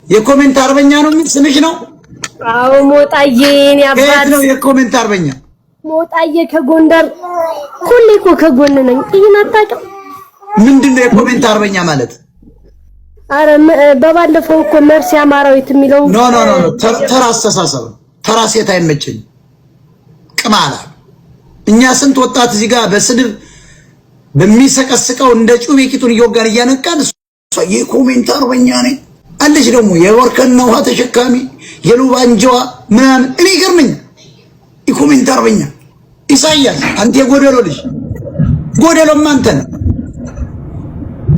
የኮሜንት አርበኛ ነው ምን ስምሽ ነው? አዎ ሞጣዬን ያባል ነው የኮሜንት አርበኛ ሞጣዬ ከጎንደር ሁሌ እኮ ከጎን ነኝ። ይሄን አታውቅም? ምንድነው የኮሜንት አርበኛ ማለት? አረ በባለፈው እኮ መርሲ አማራዊት የሚለው ኖ ተራ አስተሳሰብ ተራ ሴት አይመችኝ። ቅማላ እኛ ስንት ወጣት እዚህ ጋር በስድብ በሚሰቀስቀው እንደ ጩቤ ቂጡን እየወጋን እያነቃን የኮሜንት አርበኛ ነኝ አለሽ። ደግሞ የወርከና ውሃ ተሸካሚ የሉባንጃዋ ምናምን እኔ ይገርመኝ። የኮሜንት አርበኛ ኢሳያስ አንተ የጎደሎ ልጅ ጎደሎም አንተ ነህ።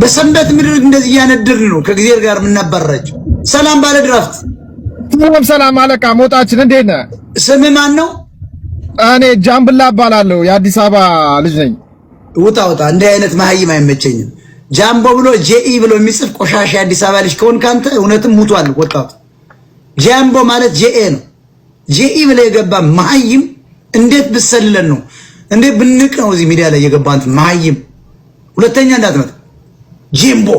በሰንበት ምድር እንደዚህ ያነድርን ነው ከጊዜር ጋር የምናባራቸው። ሰላም ባለ ድራፍት ሰላም አለቃ ሞጣችን እንዴት ነህ? ስም ማን ነው? እኔ ጃምብላ እባላለሁ የአዲስ አበባ ልጅ ነኝ። ውጣ እንደ አይነት መሀይም አይመቸኝም። ጃምቦ ብሎ ጄኢ ብሎ የሚጽፍ ቆሻሻ የአዲስ አበባ ልጅ ከሆንክ አንተ እውነትም ሙቷል ወጣቱ። ጃምቦ ማለት ጄኤ ነው። ጄኢ ብለ የገባ መሀይም እንዴት ብሰልለን ነው እንዴት ብንቅ ነው እዚህ ሚዲያ ላይ የገባ አንተ መሀይም። ሁለተኛ እንዳትመጣ ጄምቦ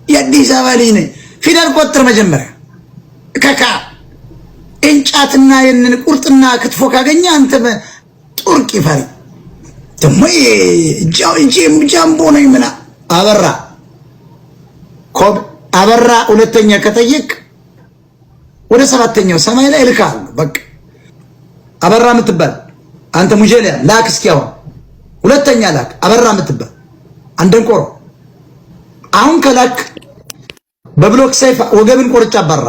የአዲስ አበባ ልጅ ነኝ። ፊደል ቆጥር መጀመሪያ ከካ እንጫትና የነን ቁርጥና ክትፎ ካገኘ አንተ ጡርቅ ይፈሪ ደሞ ጃምቦ ነኝ ምና አበራ ኮብ አበራ። ሁለተኛ ከጠየቅ ወደ ሰባተኛው ሰማይ ላይ ልካል። በቃ አበራ የምትባል አንተ ሙጀሊያ ላክ እስኪያው ሁለተኛ ላክ አበራ የምትባል አንደንቆሮ አሁን ከላክ በብሎክ ሰይፍ ወገብን ቆርጫ አባራ